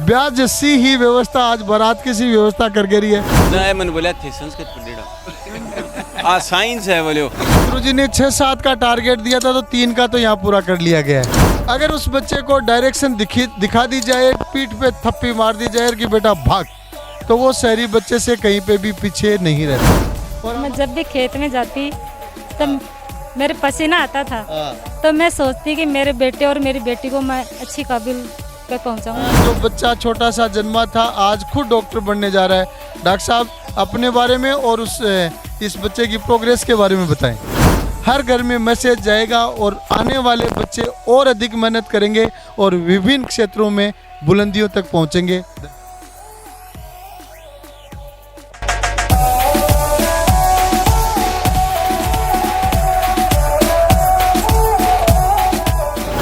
ब्याह जैसी ही व्यवस्था आज बारात की सी व्यवस्था करके रही है। ना मैंने बोला थे संस्कृत पढ़ेगा आ साइंस है बोलो। गुरुजी ने 6-7 का टारगेट दिया था तो 3 का तो यहाँ पूरा कर लिया गया है। अगर उस बच्चे को डायरेक्शन दिखा दी जाए, पीठ पे थप्पी मार दी जाए कि बेटा भाग, तो वो शहरी बच्चे से कहीं पे भी पीछे नहीं रहता। और मैं जब भी खेत में जाती तब मेरे पसीना आता था, तो मैं सोचती कि मेरे बेटे और मेरी बेटी को मैं अच्छी काबिल पे पहुंचाऊं। जो बच्चा छोटा सा जन्मा था आज खुद डॉक्टर बनने जा रहा है। डॉक्टर साहब अपने बारे में और इस बच्चे की प्रोग्रेस के बारे में बताएं। हर घर में मैसेज जाएगा और आने वाले बच्चे और अधिक मेहनत करेंगे और विभिन्न क्षेत्रों में बुलंदियों तक पहुंचेंगे।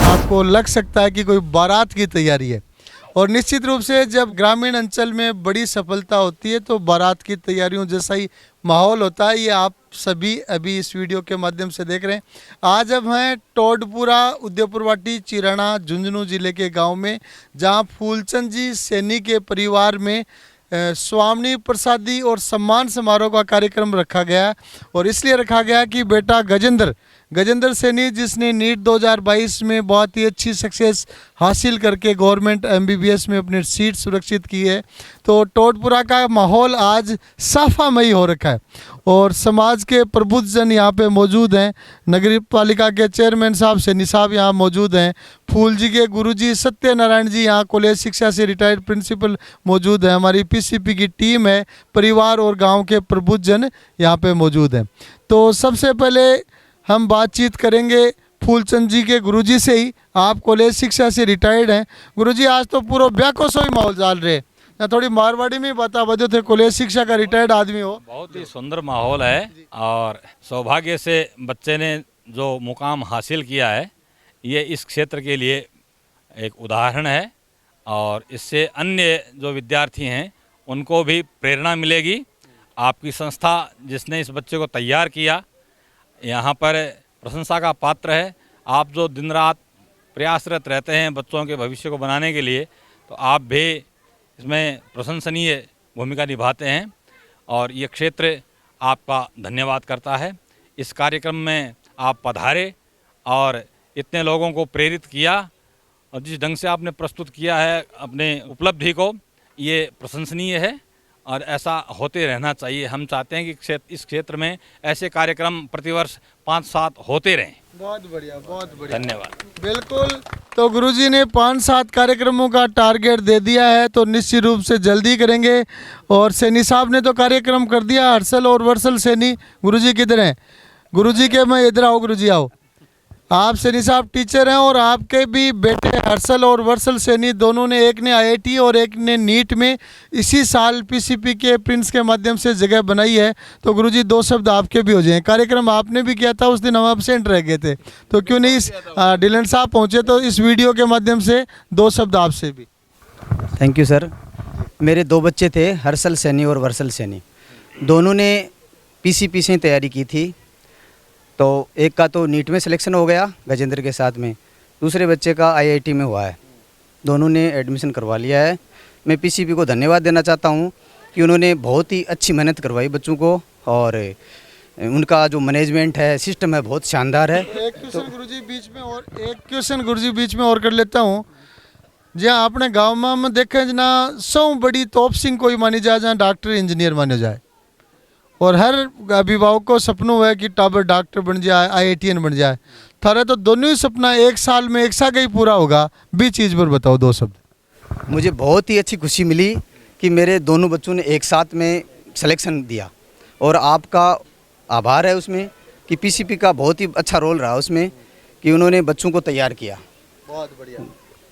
आपको लग सकता है कि कोई बारात की तैयारी है, और निश्चित रूप से जब ग्रामीण अंचल में बड़ी सफलता होती है तो बारात की तैयारियों जैसा ही माहौल होता है। ये आप सभी अभी इस वीडियो के माध्यम से देख रहे हैं। आज अब हैं टोडपुरा, उदयपुरवाटी, चिराना, झुंझुनू जिले के गांव में, जहां फूलचंद जी सैनी के परिवार में स्वामी प्रसादी और सम्मान समारोह का कार्यक्रम रखा गया। और इसलिए रखा गया कि बेटा गजेंद्र सैनी, जिसने नीट 2022 में बहुत ही अच्छी सक्सेस हासिल करके गवर्नमेंट MBBS में अपनी सीट सुरक्षित की है, तो टोडपुरा का माहौल आज साफामयी हो रखा है। और समाज के प्रबुद्ध जन यहाँ पे मौजूद हैं। नगर पालिका के चेयरमैन साहब सैनी साहब यहाँ मौजूद हैं। फूल जी के गुरुजी सत्यनारायण जी यहाँ कॉलेज शिक्षा से रिटायर्ड प्रिंसिपल मौजूद हैं। हमारी PCP की टीम है, परिवार और गाँव के प्रबुद्ध जन यहाँ पे मौजूद हैं। तो सबसे पहले हम बातचीत करेंगे फूलचंद जी के गुरुजी से ही। आप कॉलेज शिक्षा से रिटायर्ड हैं। गुरुजी आज तो पूरा ब्याको सो ही माहौल जाल रहे ना, थोड़ी मारवाड़ी में बता बदो थे, कॉलेज शिक्षा का रिटायर्ड आदमी हो। बहुत ही सुंदर माहौल है और सौभाग्य से बच्चे ने जो मुकाम हासिल किया है ये इस क्षेत्र के लिए एक उदाहरण है, और इससे अन्य जो विद्यार्थी हैं उनको भी प्रेरणा मिलेगी। आपकी संस्था जिसने इस बच्चे को तैयार किया यहाँ पर प्रशंसा का पात्र है। आप जो दिन रात प्रयासरत रहते हैं बच्चों के भविष्य को बनाने के लिए, तो आप भी इसमें प्रशंसनीय भूमिका निभाते हैं और ये क्षेत्र आपका धन्यवाद करता है। इस कार्यक्रम में आप पधारे और इतने लोगों को प्रेरित किया, और जिस ढंग से आपने प्रस्तुत किया है अपने उपलब्धि को, ये प्रशंसनीय है और ऐसा होते रहना चाहिए। हम चाहते हैं कि इस क्षेत्र में ऐसे कार्यक्रम प्रतिवर्ष 5-7 होते रहें। बहुत बढ़िया, बहुत बढ़िया, धन्यवाद। बिल्कुल। तो गुरुजी ने 5-7 कार्यक्रमों का टारगेट दे दिया है, तो निश्चित रूप से जल्दी करेंगे। और सैनी साहब ने तो कार्यक्रम कर दिया, हर्षल और वर्षल सैनी। गुरुजी किधर हैं? गुरुजी के मैं इधर आओ, गुरुजी आओ। आप सैनी साहब टीचर हैं और आपके भी बेटे हर्षल और वर्षल सैनी दोनों ने, एक ने IIT और एक ने नीट में इसी साल PCP के प्रिंस के माध्यम से जगह बनाई है। तो गुरुजी 2 शब्द आपके भी हो जाएं। कार्यक्रम आपने भी किया था, उस दिन हम एब्सेंट रह गए थे, तो क्यों नहीं डिलन साहब पहुँचे, तो इस वीडियो के माध्यम से 2 शब्द आपसे भी। Thank you sir. मेरे 2 बच्चे थे, हर्षल सैनी और वर्षल सैनी। दोनों ने PCP से तैयारी की थी, तो एक का तो नीट में सिलेक्शन हो गया गजेंद्र के साथ में, दूसरे बच्चे का IIT में हुआ है। दोनों ने एडमिशन करवा लिया है। मैं PCP को धन्यवाद देना चाहता हूं कि उन्होंने बहुत ही अच्छी मेहनत करवाई बच्चों को, और उनका जो मैनेजमेंट है, सिस्टम है, बहुत शानदार है। एक क्वेश्चन गुरुजी बीच में और कर लेता हूँ। जहाँ अपने गाँव में हम देखें जना 100 बड़ी तोप सिंह कोई मानी जाए, जहाँ डॉक्टर इंजीनियर माने जाए, और हर अभिभावक को सपनों है कि टाबर डॉक्टर बन जाए, IITN बन जाए। थारा तो दोनों ही सपना एक साल में एक सा ही पूरा होगा। भी चीज़ पर बताओ 2 शब्द। मुझे बहुत ही अच्छी खुशी मिली कि मेरे दोनों बच्चों ने एक साथ में सिलेक्शन दिया, और आपका आभार है उसमें कि PCP का बहुत ही अच्छा रोल रहा उसमें कि उन्होंने बच्चों को तैयार किया। बहुत बढ़िया,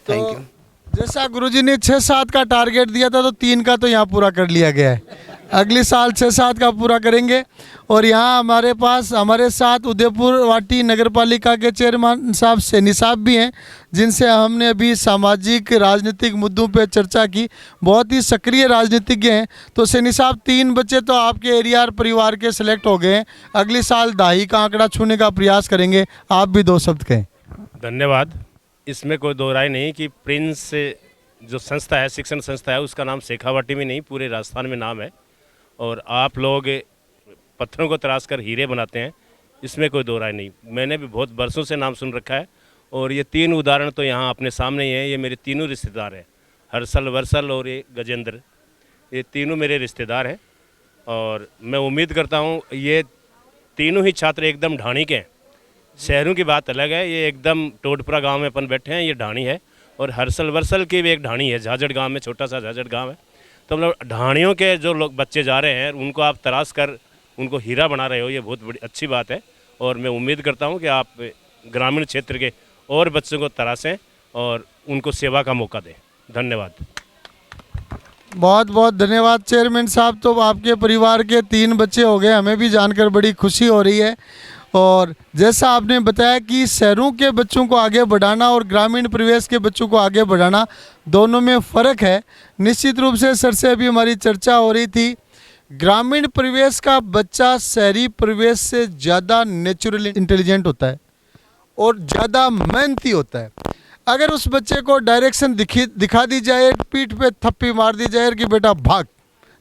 थैंक यू। जैसा गुरुजी ने 6-7 का टारगेट दिया था, तो 3 का तो यहाँ पूरा कर लिया गया है। अगले साल 6-7 का पूरा करेंगे। और यहाँ हमारे साथ उदयपुरवाटी नगर पालिका के चेयरमैन साहब सैनी साहब भी हैं, जिनसे हमने अभी सामाजिक राजनीतिक मुद्दों पे चर्चा की। बहुत ही सक्रिय राजनीतिज्ञ हैं। तो सैनी साहब 3 बच्चे तो आपके एरिया और परिवार के सिलेक्ट हो गए हैं। अगले साल 2.5 का आंकड़ा छूने का प्रयास करेंगे। आप भी 2 शब्द कहें। धन्यवाद। इसमें कोई दो राय नहीं कि प्रिंस जो संस्था है, शिक्षण संस्था है, उसका नाम शेखावाटी में नहीं पूरे राजस्थान में नाम है। और आप लोग पत्थरों को तराश कर हीरे बनाते हैं, इसमें कोई दो राय नहीं। मैंने भी बहुत बरसों से नाम सुन रखा है। और ये 3 उदाहरण तो यहाँ अपने सामने ही हैं। ये मेरे तीनों रिश्तेदार हैं, हर्षल, वर्षल और ये गजेंद्र, ये तीनों मेरे रिश्तेदार हैं। और मैं उम्मीद करता हूँ ये तीनों ही छात्र एकदम ढाणी के हैं। शहरों की बात अलग है, ये एकदम टोडपुरा गांव में अपन बैठे हैं, ये ढाणी है। और हर्षल वर्षल की भी एक ढाणी है, झाझड़ गांव में, छोटा सा झाझड़ गांव है। तो मतलब ढाणियों के जो लोग बच्चे जा रहे हैं, उनको आप तराश कर उनको हीरा बना रहे हो, ये बहुत बड़ी अच्छी बात है। और मैं उम्मीद करता हूँ कि आप ग्रामीण क्षेत्र के और बच्चों को तराशें और उनको सेवा का मौका दें। धन्यवाद। बहुत बहुत धन्यवाद चेयरमैन साहब। तो आपके परिवार के 3 बच्चे हो गए, हमें भी जानकर बड़ी खुशी हो रही है। और जैसा आपने बताया कि शहरों के बच्चों को आगे बढ़ाना और ग्रामीण परिवेश के बच्चों को आगे बढ़ाना, दोनों में फ़र्क है। निश्चित रूप से सर से अभी हमारी चर्चा हो रही थी, ग्रामीण परिवेश का बच्चा शहरी परिवेश से ज़्यादा नेचुरली इंटेलिजेंट होता है और ज़्यादा मेहनती होता है। अगर उस बच्चे को डायरेक्शन दिखा दी जाए, पीठ पे थप्पी मार दी जाए कि बेटा भाग,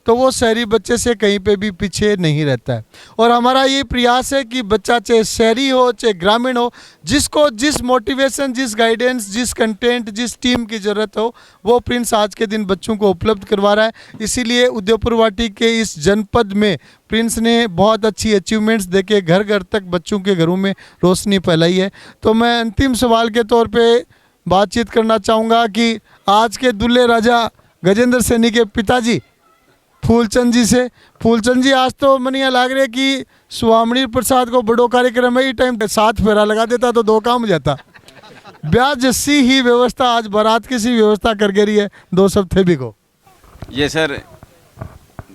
तो वो शहरी बच्चे से कहीं पे भी पीछे नहीं रहता है। और हमारा ये प्रयास है कि बच्चा चाहे शहरी हो चाहे ग्रामीण हो, जिसको जिस मोटिवेशन, जिस गाइडेंस, जिस कंटेंट, जिस टीम की ज़रूरत हो, वो प्रिंस आज के दिन बच्चों को उपलब्ध करवा रहा है। इसीलिए उदयपुर वाटी के इस जनपद में प्रिंस ने बहुत अच्छी अचीवमेंट्स देके घर घर तक बच्चों के घरों में रोशनी फैलाई है। तो मैं अंतिम सवाल के तौर पर बातचीत करना चाहूँगा कि आज के दुल्हे राजा गजेंद्र सैनी के पिताजी फूलचंद जी से। फूलचंद जी, आज तो मनिया लाग रहे कि स्वामी प्रसाद को बड़ो कार्यक्रम है, ये टाइम 7 फेरा लगा देता तो 2 काम हो जाता। ब्याह जैसी ही व्यवस्था आज बारात की सी व्यवस्था कर के रही है 2 सप्ताह भी को। ये सर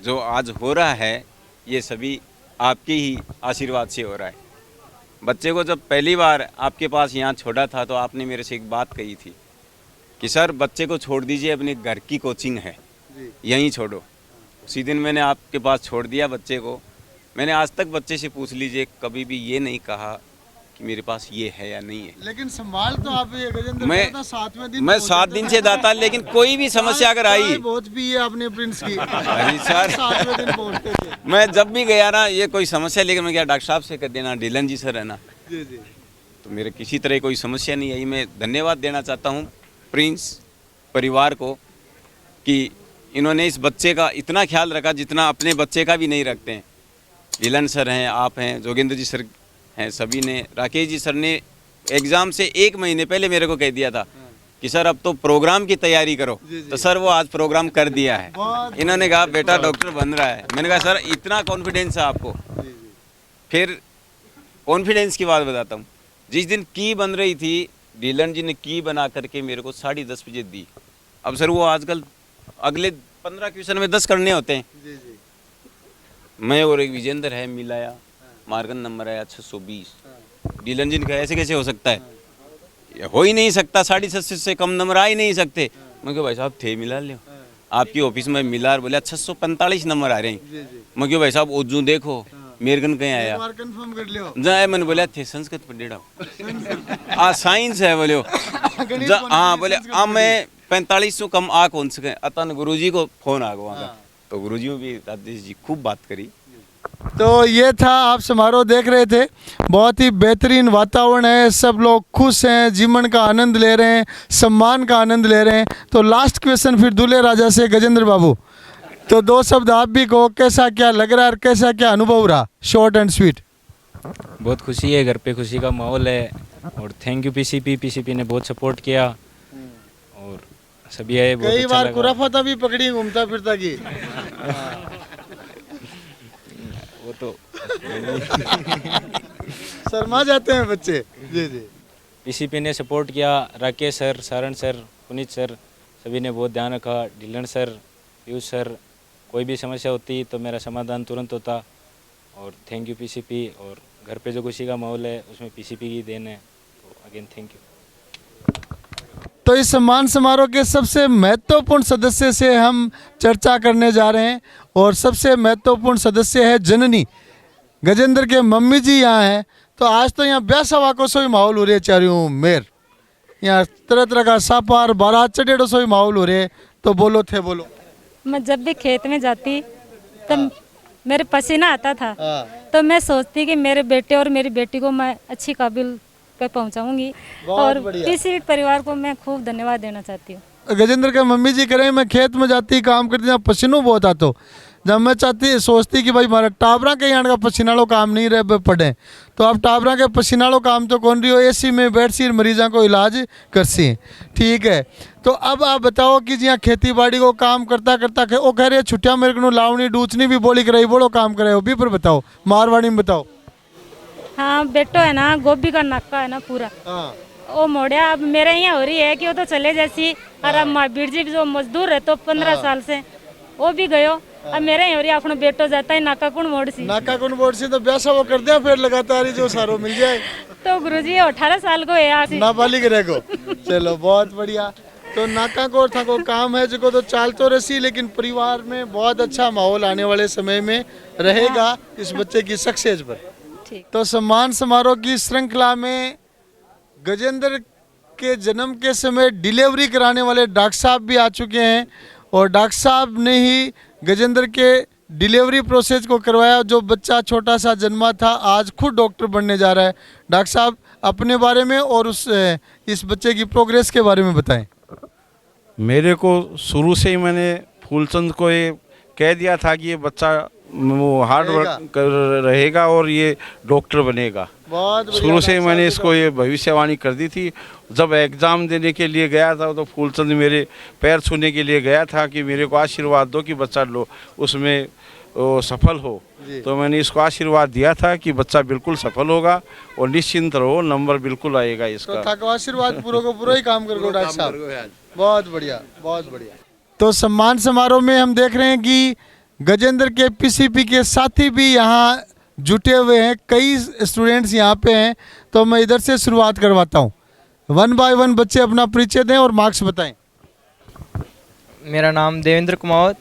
जो आज हो रहा है, ये सभी आपके ही आशीर्वाद से हो रहा है। बच्चे को जब पहली बार आपके पास यहाँ छोड़ा था तो आपने मेरे से एक बात कही थी कि सर बच्चे को छोड़ दीजिए, अपने घर की कोचिंग है यहीं छोड़ो। उसी दिन मैंने आपके पास छोड़ दिया बच्चे को। मैंने आज तक बच्चे से पूछ लीजिए, कभी भी ये नहीं कहा कि मेरे पास ये है या नहीं है। लेकिन संभाल तो आप ये गजेंद्र मैं 7वें दिन, मैं 7 दिन से दाता, लेकिन कोई भी समस्या अगर आई, बहुत भी है आपने प्रिंस की अरे सर 7वें दिन पहुंचते थे। मैं जब भी गया ना, ये कोई समस्या लेकर मैं क्या डॉक्टर साहब से कर देना, डीलन जी सर है ना, जी जी, तो मेरे किसी तरह कोई समस्या नहीं आई। मैं धन्यवाद देना चाहता हूँ प्रिंस परिवार को कि इन्होंने इस बच्चे का इतना ख्याल रखा जितना अपने बच्चे का भी नहीं रखते हैं। डीलन सर हैं, आप हैं, जोगेंद्र जी सर हैं, सभी ने, राकेश जी सर ने एग्ज़ाम से 1 महीने पहले मेरे को कह दिया था कि सर अब तो प्रोग्राम की तैयारी करो। तो सर वो आज प्रोग्राम कर दिया है। इन्होंने कहा बेटा डॉक्टर बन रहा है। मैंने कहा सर इतना कॉन्फिडेंस है आपको। फिर कॉन्फिडेंस की बात बताता हूँ, जिस दिन की बन रही थी, डीलन जी ने की बना करके मेरे को 10:30 बजे दी। अब सर वो आजकल अगले 15 क्वेश्चन में 10 करने होते हैं। जी जी, मैं और एक विजेंद्र है मिलाया, मार्गन नंबर आया 620। डीलन जी ने कहा ऐसे कैसे हो सकता है, ये हो ही नहीं सकता, 650 से कम नंबर आ ही नहीं सकते। मैं कहा भाई साहब थे मिला लो, आपकी ऑफिस में मिला और बोला 645 नंबर आ रहे हैं। मैं क्यों भाई साहब ओजू देखो मेरगन कहीं आया, कंफर्म कर लियो। जाए मैंने बोला थे संस्कृत पढ़ेड़ा साइंस है बोले। हाँ बोले अब मैं 45 से कम आ कौन सके। अतन गुरुजी को फोन आ गया, तो गुरुजी में भी राजेश जी खूब बात करी। तो ये था, आप समारोह देख रहे थे, बहुत ही बेहतरीन वातावरण है, सब लोग खुश हैं, जीवन का आनंद ले रहे हैं, सम्मान का आनंद ले रहे हैं। तो लास्ट क्वेश्चन फिर दूल्हे राजा से गजेंद्र बाबू, तो 2 शब्द आप भी कहो, कैसा क्या लग रहा है और कैसा क्या अनुभव रहा, शॉर्ट एंड स्वीट। बहुत खुशी है, घर पे खुशी का माहौल है और थैंक यू पीसीपी ने बहुत सपोर्ट किया और सभी आए। बहुत कई अच्छा बार लगा। खुराफाता भी पकड़ी घूमता फिरता की वो तो शर्मा जाते हैं बच्चे। जी जी, पीसीपी ने सपोर्ट किया, Rakesh sir, Saran sir, Puneet sir, सभी ने बहुत ध्यान रखा। ढिल्लन सर, पीयूष सर, कोई भी समस्या होती तो मेरा समाधान तुरंत होता। और थैंक यू पीसीपी। और घर पे जो खुशी का माहौल है उसमें पीसीपी की देन है, तो अगेन थैंक यू। तो इस सम्मान समारोह के सबसे महत्वपूर्ण सदस्य से हम चर्चा करने जा रहे हैं और सबसे महत्वपूर्ण सदस्य है जननी गजेंद्र के मम्मी जी यहाँ हैं। तो आज तो यहाँ ब्याह सभा को सभी माहौल हो रही है चारों मेर यहाँ तरह तरह का सापार बारात चढ़ेड़ो सो माहौल हो रहे, तो बोलो थे बोलो। मैं जब भी खेत में जाती तो मेरे पसीना आता था, हाँ। तो मैं सोचती कि मेरे बेटे और मेरी बेटी को मैं अच्छी काबिल पे पहुंचाऊंगी। बहुत और बढ़िया। किसी भी परिवार को मैं खूब धन्यवाद देना चाहती हूँ। गजेंद्र का मम्मी जी करें, मैं खेत में जाती काम करती जहाँ पसीनों बहुत आता, जब मैं चाहती सोचती कि भाई हमारा टाबरा के यहाँ का पसीनाड़ो काम नहीं रहे पड़े, तो अब टाबरा के पसीनाड़ो काम तो कौन रही हो, एसी में बैठ सी मरीजा को इलाज कर सी। ठीक है, तो अब आप बताओ कि जी खेती बाड़ी को काम करता करता वो कह रहे छुट्टियाँ मेरे को लावनी डूचनी भी बोली कराई, बोलो काम करे हो भी, पर बताओ मारवाड़ी में बताओ। हाँ बेटो है ना, गोभी का नाका है ना पूरा, वो मोड़िया अब मेरे यहाँ हो रही है कि वो तो चले जैसी। और अब महावीर जी जो मजदूर है तो 15 साल से वो भी गयो, अब मेरे यहाँ हो रही अपना बेटो जाता है नाका कुण मोड़ सी। नाका कुण मोड़ सी तो ब्यासा वो कर दिया फिर लगातार ही जो सारो मिल जाए। तो गुरुजी 18 साल को है नाबालिग रहेगो। चलो बहुत बढ़िया। तो नाका को था को काम है जो तो चाल तो रसी, लेकिन परिवार में बहुत अच्छा माहौल आने वाले समय में रहेगा इस बच्चे की सक्सेस पर। तो सम्मान समारोह की श्रृंखला में गजेंद्र के जन्म के समय डिलीवरी कराने वाले डॉक्टर साहब भी आ चुके हैं, और डॉक्टर साहब ने ही गजेंद्र के डिलीवरी प्रोसेस को करवाया। जो बच्चा छोटा सा जन्मा था आज खुद डॉक्टर बनने जा रहा है। डॉक्टर साहब अपने बारे में और इस बच्चे की प्रोग्रेस के बारे में बताएं। मेरे को शुरू से ही मैंने फूलचंद को ये कह दिया था कि ये बच्चा वो हार्ड वर्क कर रहेगा और ये डॉक्टर बनेगा। शुरू से ही मैंने इसको ये भविष्यवाणी कर दी थी। जब एग्ज़ाम देने के लिए गया था तो फूलचंद मेरे पैर छूने के लिए गया था कि मेरे को आशीर्वाद दो कि बच्चा उसमें सफल हो। तो मैंने इसको आशीर्वाद दिया था कि बच्चा बिल्कुल सफल होगा और निश्चिंत रहो, नंबर बिल्कुल आएगा इसका। तो आशीर्वाद पूरा को पूरा ही काम करो डॉक्टर साहब। बहुत बढ़िया, बहुत बढ़िया। तो सम्मान समारोह में हम देख रहे हैं कि गजेंद्र के पीसीपी के साथी भी यहाँ जुटे हुए हैं, कई स्टूडेंट्स यहाँ पे हैं। तो मैं इधर से शुरुआत करवाता हूँ, 1 बाय 1 बच्चे अपना परिचय दें और मार्क्स बताएं। मेरा नाम देवेंद्र कुमावत,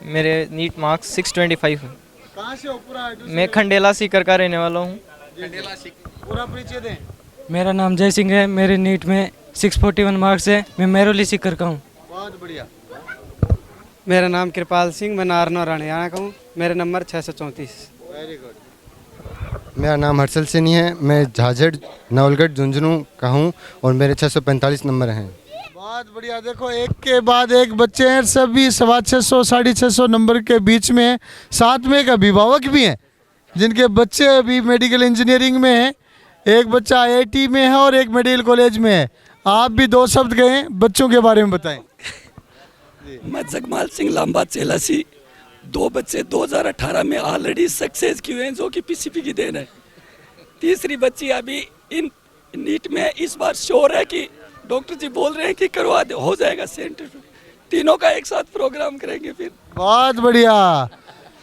मेरे नीट मार्क्स 625 हैं। कहाँ से हो पूरा? मैं खंडेला सीकर का रहने वाला हूँ। पूरा परिचय दें। मेरा नाम जय सिंह है, मेरे नीट में 641 मार्क्स है, मैं मेहरौली सीकर का हूँ। बहुत बढ़िया। मेरा नाम कृपाल सिंह, मैं नारनौर हरियाणा का हूँ, मेरा नंबर 634। Very good. मेरा नाम हर्षल सिंह है, मैं झाझड़ नवलगढ़ झुंझुनू का हूँ और मेरे 645 नंबर हैं। बहुत बढ़िया। देखो एक के बाद एक बच्चे हैं, सभी 625 650 नंबर के बीच में हैं। साथ में एक अभिभावक भी हैं जिनके बच्चे अभी मेडिकल इंजीनियरिंग में हैं। एक बच्चा IIT में है और एक मेडिकल कॉलेज में है। आप भी 2 शब्द कहें बच्चों के बारे में बताएं। मैं जगमाल सिंह लांबा चेलासी, 2 बच्चे 2018 में ऑलरेडी सक्सेस किए हैं जो कि पीसीपी की देन है। तीसरी बच्ची अभी इन नीट में इस बार श्योर है कि डॉक्टर जी बोल रहे हैं कि करवा दे, हो जाएगा सेंटर। तीनों का एक साथ प्रोग्राम करेंगे फिर। बहुत बढ़िया,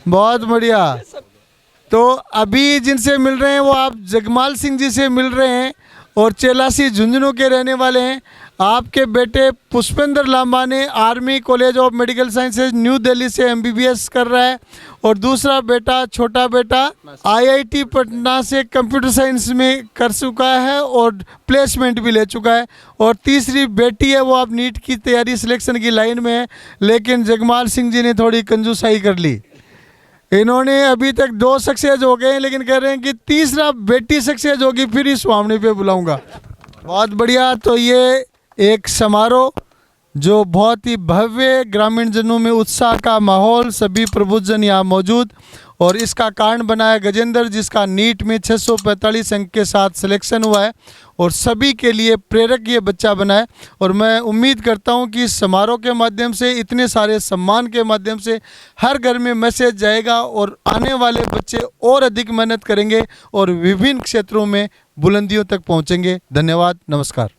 बहुत बढ़िया। तो अभी जिनसे मिल रहे हैं वो आप जगमाल सिंह जी से मिल रहे हैं और चेलासी झुंझुनू के रहने वाले हैं। आपके बेटे पुष्पेंद्र लांबा ने army college of medical sciences new Delhi से MBBS कर रहा है, और दूसरा बेटा छोटा बेटा IIT पटना से कंप्यूटर साइंस में कर चुका है और प्लेसमेंट भी ले चुका है। और तीसरी बेटी है वो आप नीट की तैयारी सिलेक्शन की लाइन में है, लेकिन जगमाल सिंह जी ने थोड़ी कंजूसाई कर ली। इन्होंने अभी तक 2 सक्सेस हो गए हैं, लेकिन कह रहे हैं कि तीसरा बेटी सक्सेस होगी फिर इस स्वामी पे बुलाऊंगा। बहुत बढ़िया। तो ये एक समारोह जो बहुत ही भव्य, ग्रामीण जनों में उत्साह का माहौल, सभी प्रबुद्धजन यहाँ मौजूद, और इसका कारण बना है गजेंद्र, जिसका नीट में 645 अंक के साथ सिलेक्शन हुआ है और सभी के लिए प्रेरक ये बच्चा बना है। और मैं उम्मीद करता हूँ कि इस समारोह के माध्यम से, इतने सारे सम्मान के माध्यम से हर घर में मैसेज जाएगा और आने वाले बच्चे और अधिक मेहनत करेंगे और विभिन्न क्षेत्रों में बुलंदियों तक पहुँचेंगे। धन्यवाद, नमस्कार।